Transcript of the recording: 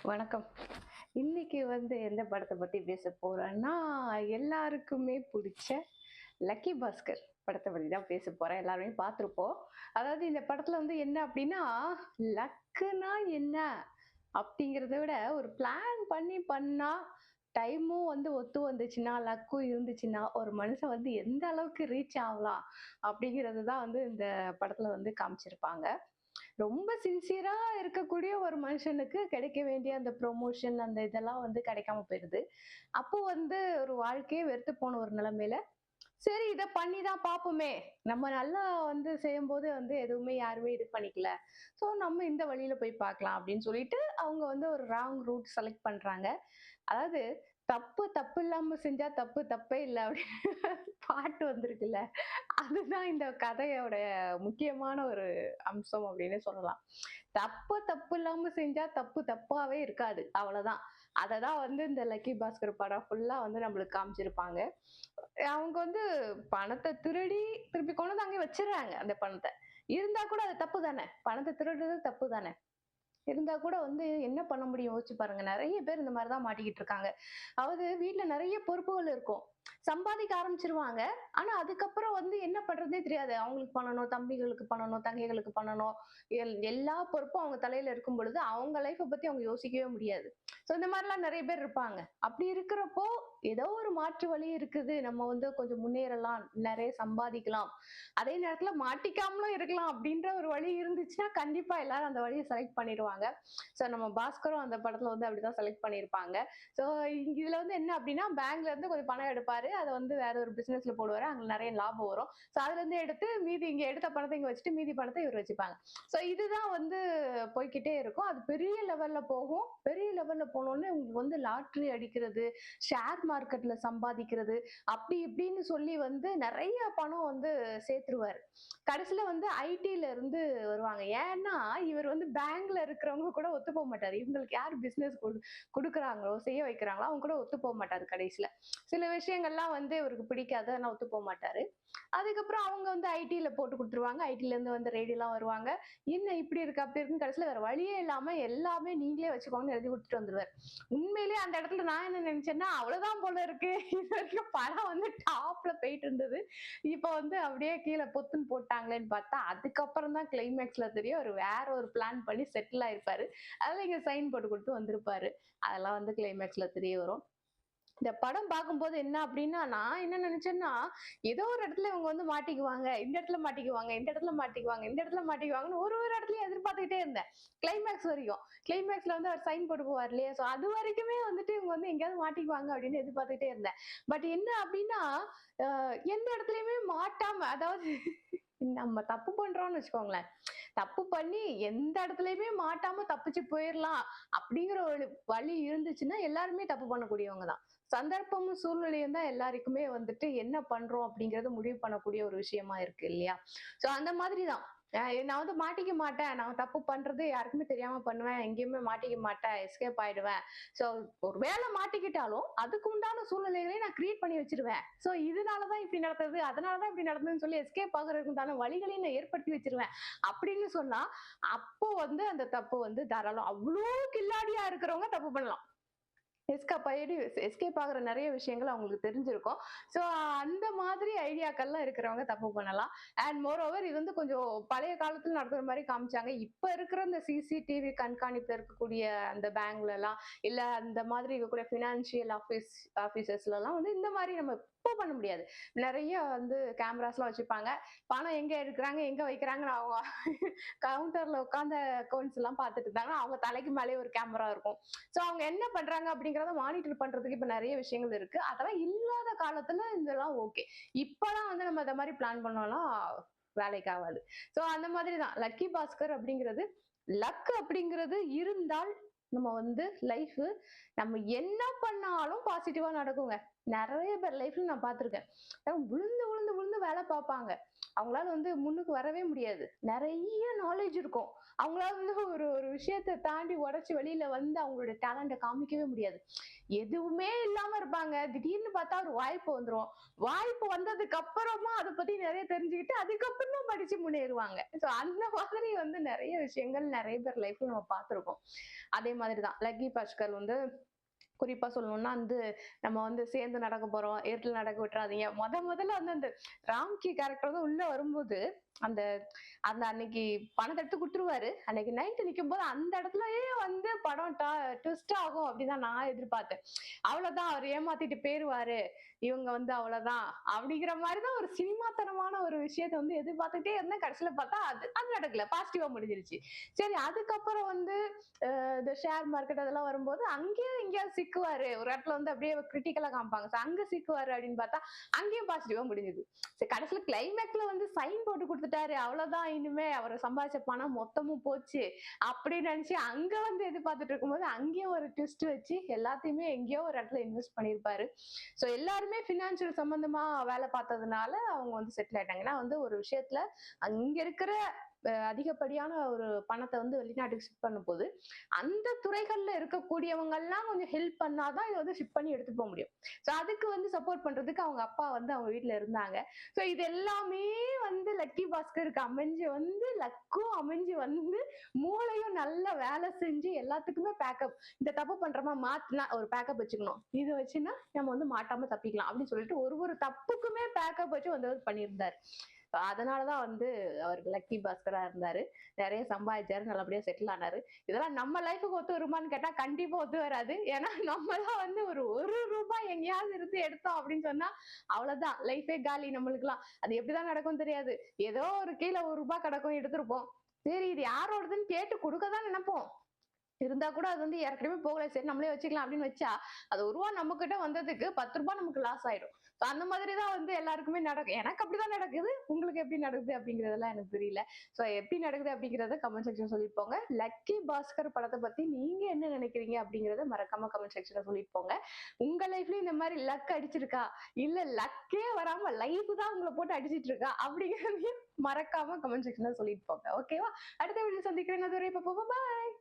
வணக்கம். இன்னைக்கு எந்த படத்த பத்தி பேச போறேன்னா, எல்லாருக்குமே புடிச்ச லக்கி பாஸ்கர் படத்த பத்தி தான் பேச போறேன். எல்லாருமே பார்த்திருப்போம். அதாவது இந்த படத்துல என்ன அப்டின்னா, லக்குனா என்ன? அப்டிங்கிறத விட ஒரு பிளான் பண்ணா, டைமும் ஒத்து வந்துச்சுன்னா, லக்கும் இருந்துச்சுன்னா, ஒரு மனுஷன் எந்த அளவுக்கு ரீச் ஆகலாம்? அப்டிங்கிறது தான் இந்த படத்துல காமிச்சிருப்பாங்க. ரொம்ப சின்சியரா இருக்கக்கூடிய ஒரு மனுஷனுக்கு கிடைக்க வேண்டிய அந்த ப்ரொமோஷன் அந்த இதெல்லாம் கிடைக்காம போயிருது. அப்போ ஒரு வாழ்க்கையே வெறுத்து போன ஒரு நிலைமையில, சரி இத பண்ணி தான் பார்ப்போமே! நம்ம நல்லா செய்யும்போது எதுவுமே யாருமே இது பண்ணிக்கல. ஸோ நம்ம இந்த வழியில போய் பார்க்கலாம் அப்படின்னு சொல்லிட்டு, அவங்க ஒரு ராங் ரூட் செலக்ட் பண்றாங்க. அதாவது தப்பு தப்பு இல்லாம செஞ்சா தப்பு தப்பே இல்ல அப்படின்னு பாட்டு வந்திருக்குல்ல. அதுதான் இந்த கதையோட முக்கியமான ஒரு அம்சம் அப்படின்னு சொல்லலாம். தப்பு தப்பு இல்லாம செஞ்சா தப்பு தப்பாவே இருக்காது. அவ்வளவுதான். அததான் இந்த லக்கி பாஸ்கர் படம் ஃபுல்லா நம்மளுக்கு காமிச்சிருப்பாங்க. அவங்க பணத்த திருடி திருப்பி கொண்டு வந்து அங்கே வச்சுடுறாங்க அந்த பணத்த. இருந்தா கூட அது தப்பு தானே! பணத்த திருடுறது தப்பு தானே! இருந்தா கூட என்ன பண்ண முடியும் யோசிச்சு பாருங்க. நெறைய பேர் இந்த மாரி தான் மாட்டிக்கிட்டு இருக்காங்க. அதாவது வீட்ல நெறைய பொறுப்புகள் இருக்கும். சம்பாதிக்க ஆரம்பிச்சுருவாங்க. ஆனா அதுக்கப்புறம் என்ன பண்றதுன்னே தெரியாது. அவங்களுக்கு பண்ணணும், தம்பிகளுக்கு பண்ணணும், தங்கைகளுக்கு பண்ணணும். எல்லா பொறுப்பும் அவங்க தலையில இருக்கும் பொழுது, அவங்க லைஃப்ப பத்தி அவங்க யோசிக்கவே முடியாது. ஸோ இந்த மாரிலாம் நெறைய பேர் இருப்பாங்க. அப்படி இருக்கிறப்போ, ஏதோ ஒரு மாற்று வழி இருக்குது. நம்ம கொஞ்சம் முன்னேறலாம், நெறைய சம்பாதிக்கலாம். அதே நேரத்துல மாட்டிக்காமலும் இருக்கலாம் அப்படின்ற ஒரு வழி இருந்துச்சுன்னா, கண்டிப்பா எல்லாரும் அந்த வழிய செலக்ட் பண்ணிருவாங்க. ஸோ நம்ம பாஸ்கரும் அந்த படத்துல அப்படிதான் செலக்ட் பண்ணியிருப்பாங்க. ஸோ இதுல என்ன அப்படின்னா, பேங்க்ல இருந்து கொஞ்சம் பணம் எடுப்பாரு. அத வேற ஒரு பிசினஸ்ல போடுவாரு. அங்க நெறைய லாபம் வரும். ஸோ அதுலருந்து எடுத்து மீதி இங்க எடுத்த பணத்த இங்க வச்சுட்டு, மீதி பணத்த இவரு வச்சுப்பாங்க. ஸோ இதுதான் போய்க்கிட்டே இருக்கும். அது பெரிய லெவல்ல போகும். பெரிய லெவல்ல போனோனே உங்களுக்கு லாட்டரி அடிக்கிறது, ஷேர் மார்க்கெட்ல சம்பாதிக்கிறது, அப்படி இப்படின்னு சொல்லி நெறைய பணம் சேர்த்துருவாரு. கடைசியில ஐடில இருந்து வருவாங்க. ஏன்னா, இவர் பேங்க்ல இருக்கிறவங்க கூட ஒத்து போ மாட்டாரு. இவங்களுக்கு யார் பிசினஸ் குடுக்குறாங்களோ, செய்ய வைக்கிறாங்களோ, அவங்க கூட ஒத்து போ மாட்டாரு கடைசியில. சில விஷயங்கள்லாம் இவருக்கு பிடிக்காது. ஆனா ஒத்து போ மாட்டாரு. அதுக்கப்புறம் அவங்க ஐடில போட்டு குடுத்துருவாங்க. ஐடில இருந்து ரேடியோலாம் வருவாங்க. என்ன இப்படி இருக்கு, அப்படி இருக்குன்னு கடைசியில வேற வழியே இல்லாம எல்லாமே நீங்களே வச்சுக்கோங்கன்னு எழுதி குடுத்துட்டு வந்துருவாரு. உண்மையிலேயே அந்த இடத்துல நான் என்ன நினைச்சேன்னா, அவ்வளவுதான் போல இருக்கு. இது வரைக்கும் படம் டாப்ல போயிட்டு இருந்தது. இப்ப அப்படியே கீழ பொத்துன்னு போட்டாங்களேன்னு பார்த்தா, அதுக்கப்புறம் தான் கிளைமேக்ஸ்ல தெரியும். அவரு வேற ஒரு பிளான் பண்ணி செட்டில் ஆயிருப்பாரு. அதுல இங்க சைன் போட்டு குடுத்து வந்திருப்பாரு. அதெல்லாம் கிளைமேக்ஸ்ல தெரிய வரும். இந்த படம் பார்க்கும்போது என்ன அப்படின்னா, நான் என்ன நினைச்சேன்னா, ஏதோ ஒரு இடத்துல இவங்க மாட்டிக்குவாங்க. இந்த இடத்துல மாட்டிக்குவாங்க, இந்த இடத்துல மாட்டிக்குவாங்க, இந்த இடத்துல மாட்டிக்குவாங்கன்னு ஒரு ஒரு இடத்துலயும் எதிர்பார்த்துக்கிட்டே இருந்தேன். கிளைமேக்ஸ் வரைக்கும். கிளைமேக்ஸ்ல அவர் சைன் போட்டு போவார் இல்லையா? சோ அது வரைக்குமே இவங்க எங்கேயாவது மாட்டிக்குவாங்க அப்படின்னு எதிர்பார்த்துக்கிட்டே இருந்தேன். பட் என்ன அப்படின்னா, அ எந்த இடத்துலயுமே மாட்டாம அதாவது நம்ம தப்பு பண்றோம்னு வச்சுக்கோங்களேன். தப்பு பண்ணி எந்த இடத்துலயுமே மாட்டாம தப்பிச்சு போயிரலாம் அப்படிங்கிற ஒரு வழி இருந்துச்சுன்னா, எல்லாருமே தப்பு பண்ணக்கூடியவங்க தான். சந்தர்ப்பமும், சூழ்நிலையும் தான் எல்லாருக்குமே என்ன பண்றோம் அப்படிங்கிறத முடிவு பண்ணக்கூடிய ஒரு விஷயமா இருக்கு இல்லையா? சோ அந்த மாதிரி தான். நான் மாட்டிக்க மாட்டேன். நான் தப்பு பண்றது யாருக்குமே தெரியாம பண்ணுவேன். எங்கேயுமே மாட்டிக்க மாட்டேன். எஸ்கேப் ஆயிடுவேன். சோ ஒரு வேளை மாட்டிக்கிட்டாலும், அதுக்கு உண்டான சூழ்நிலைகளையும் நான் கிரியேட் பண்ணி வச்சுருவேன். சோ இதனால தான் இப்படி நடந்தது, அதனால தான் இப்படி நடந்ததுன்னு சொல்லி எஸ்கேப் ஆகுறதுக்கு உண்டான வழிகளையும் நான் ஏற்படுத்தி வச்சுருவேன். அப்படின்னு சொன்னா, அப்போ அந்த தப்பு தாராளம் அவ்ளோ கில்லாடியா இருக்கிறவங்க தப்பு பண்ணலாம். எஸ்கேப் ஆகுற நெறைய விஷயங்கள் அவங்களுக்கு தெரிஞ்சிருக்கும். ஸோ அந்த மாதிரி ஐடியாக்கள்லாம் இருக்கிறவங்க தப்பு பண்ணலாம். அண்ட் மோர் ஓவர் இது கொஞ்சம் பழைய காலத்துல நடக்கிற மாரி காமிச்சாங்க. இப்ப இருக்கிற இந்த சிசிடிவி கண்காணிப்புல இருக்கக்கூடிய அந்த பேங்க்லலாம், இல்ல அந்த மாதிரி இருக்கக்கூடிய ஃபினான்ஷியல் ஆஃபீசர்ஸ்லலாம் இந்த மாரி நம்ம இப்போ பண்ண முடியாது. நெறைய கேமராஸ்லாம் வச்சுப்பாங்க. பணம் எங்க எடுக்குறாங்க, எங்க வைக்கிறாங்கன்னு அவங்க கவுண்டர்ல உட்கார்ந்த அக்கவுண்ட்ஸ் எல்லாம் பார்த்துட்டு இருந்தாங்கன்னா, அவங்க தலைக்கு மேலேயே ஒரு கேமரா இருக்கும். சோ அவங்க என்ன பண்றாங்க அப்படிங்கிறத மானிட்டர் பண்றதுக்கு இப்ப நெறைய விஷயங்கள் இருக்கு. அதெல்லாம் இல்லாத காலத்துல இதெல்லாம் ஓகே. இப்பலாம் நம்ம இந்த மாரி பிளான் பண்ணோம்னா வேலைக்கு ஆவாது. சோ அந்த மாதிரி தான். லக்கி பாஸ்கர் அப்படிங்கிறது லக் அப்படிங்கிறது இருந்தால் நம்ம லைஃப் நம்ம என்ன பண்ணாலும் பாசிட்டிவா நடக்குங்க. நெறைய பேர் லைஃப்ல நான் பார்த்திருக்கேன். விழுந்து விழுந்து விழுந்து வேலை பார்ப்பாங்க. அவங்களால முன்னுக்கு வரவே முடியாது. நெறைய நாலேட்ஜ் இருக்கும். அவங்களால ஒரு ஒரு விஷயத்த தாண்டி உடைச்சு வெளியில அவங்களோட டேலண்ட்ட காமிக்கவே முடியாது. எதுவுமே இல்லாம இருப்பாங்க. திடீர்னு பார்த்தா ஒரு வாய்ப்பு வந்துரும். வாய்ப்பு வந்ததுக்கு அப்புறமா அத பத்தி நெறைய தெரிஞ்சுக்கிட்டு, அதுக்கப்புறமா படிச்சு முன்னேறுவாங்க. சோ அந்த மாதிரி நெறைய விஷயங்கள் நெறைய பேர் லைஃப்ல நம்ம பார்த்திருக்கோம். அதே மாதிரி தான். லக்கி பாஸ்கர் வந்து குறிப்பா சொல்லணும்னா வந்து, நம்ம வந்து சேர்ந்து நடக்க போறோம். இருட்டுல நடக்க விட்டுறாதீங்க. முதல்ல வந்து அந்த ராம்கி கேரக்டர் வந்து உள்ள வரும்போது, அந்த அந்த அன்னைக்கு பணத்த எடுத்து குடுத்துருவாரு. அன்னைக்கு நைட் நிக்கும்போது அந்த இடத்துலயே வந்து படம் ட்விஸ்ட் ஆகும் அப்படின்னு தான் நான் எதிர்பார்த்தேன். அவ்வளவுதான் அவர் ஏமாத்திட்டு போயிருவாரு. இவங்க வந்து அவ்வளவுதான். அப்படிங்கிற மாரி தான் ஒரு சினிமாத்தனமான ஒரு விஷயத்த வந்து எதிர்பார்த்துட்டே இருந்தேன். கடைசியில பார்த்தா அது அது நடக்கல. பாசிட்டிவா முடிஞ்சிருச்சு. சரி அதுக்கப்புறம் வந்து இந்த ஷேர் மார்க்கெட் அதெல்லாம் வரும்போது அங்கேயும் எங்கேயாவது சிக்குவாரு. ஒரு இடத்துல வந்து அப்படியே கிரிட்டிக்கலா காமிப்பாங்க. அங்க சிக்குவாரு அப்படின்னு பார்த்தா, அங்கேயும் பாசிட்டிவா முடிஞ்சுது. சரி கடைசியில கிளைமேக்ஸ்ல வந்து சைன் போட்டு குடுத்துட்டாரு. அவ்வளவுதான் இனிமே அவர் சம்பாதிச்ச பணம் மொத்தமும் போச்சு. அப்படின்னு நினைச்சு அங்க வந்து எதிர்பார்த்துட்டு இருக்கும்போது, அங்கேயும் ஒரு ட்விஸ்ட் வச்சு எல்லாத்தையுமே எங்கேயோ ஒரு இடத்துல இன்வெஸ்ட் பண்ணியிருப்பாரு. சோ எல்லாருமே பினான்சியல் சம்பந்தமா வேலை பார்த்ததுனால அவங்க வந்து செட்டில் ஆயிட்டாங்க. ஏன்னா வந்து ஒரு விஷயத்துல அங்க இருக்கிற அதிகப்படியான ஒரு பணத்தை வந்து வெளிநாட்டுக்கு ஷிஃப்ட் பண்ணும்போது அந்த துறைகள்ல இருக்கக்கூடியவங்க எல்லாம் கொஞ்சம் ஹெல்ப் பண்ணாதான் இதை வந்து ஷிஃப்ட் பண்ணி எடுத்து போக முடியும். சோ அதுக்கு வந்து சப்போர்ட் பண்றதுக்கு அவங்க அப்பா வந்து அவங்க வீட்டுல இருந்தாங்க. சோ இது எல்லாமே வந்து லக்கி பாஸ்கருக்கு அமைஞ்சு வந்து லக்கும் அமைஞ்சு வந்து மூளையும் நல்லா வேலை செஞ்சு எல்லாத்துக்குமே பேக்கப். இந்த தப்பு பண்றோமா மாத்தினா ஒரு பேக்கப் வச்சுக்கணும். இதை வச்சுன்னா நம்ம வந்து மாட்டாம தப்பிக்கலாம் அப்படின்னு சொல்லிட்டு ஒரு ஒரு தப்புக்குமே பேக்கப் வச்சு வந்து அவர் பண்ணியிருந்தாரு. அதனாலதான் வந்து அவர் லக்கி பாஸ்கரா இருந்தாரு. நிறைய சம்பாதிச்சாரு, நல்லபடியா செட்டில் ஆனாரு. இதெல்லாம் நம்ம லைஃபுக்கு ஒத்து வருமான்னு கேட்டா கண்டிப்பா ஒத்து வராது. ஏன்னா நம்ம தான் வந்து ஒரு ரூபாய் எங்கேயாவது இருந்து எடுத்தோம் அப்படின்னு சொன்னா அவ்வளவுதான் லைஃபே காலி நம்மளுக்குலாம். அது எப்படிதான் நடக்கும் தெரியாது. ஏதோ ஒரு கீழே ₹1 கிடக்கும் எடுத்திருப்போம். சரி இது யாரோடதுன்னு கேட்டு கொடுக்கதான் நினைப்போம். இருந்தா கூட அது வந்து ஏற்கனவே போகல. சரி நம்மளே வச்சுக்கலாம் அப்படின்னு வச்சா, அது ₹1 நம்ம கிட்ட வந்ததுக்கு ₹10 நமக்கு லாஸ் ஆயிடும். So அந்த மாதிரி தான் வந்து எல்லாருக்குமே நடக்கும். எனக்கு அப்படிதான் நடக்குது. உங்களுக்கு எப்படி நடக்குது அப்படிங்கிறதெல்லாம் எனக்கு தெரியல. சோ எப்படி நடக்குது அப்படிங்கிறத கமெண்ட் செக்ஷன் சொல்லிட்டு போங்க. லக்கி பாஸ்கர் படத்த பத்தி நீங்க என்ன நினைக்கிறீங்க அப்படிங்கிறத மறக்காம கமெண்ட் செக்ஷன்ல சொல்லிட்டு போங்க. உங்க லைஃப்லயும் இந்த மாதிரி லக் அடிச்சிருக்கா? இல்ல லக்கே வராம லைஃப் தான் உங்கள போட்டு அடிச்சிட்டு இருக்கா? அப்படிங்கிறதையும் மறக்காம கமெண்ட் செக்ஷன்ல சொல்லிட்டு போங்க. ஓகேவா? அடுத்த வீடியோ சந்திக்கிறேன். அதுவரை பாய்.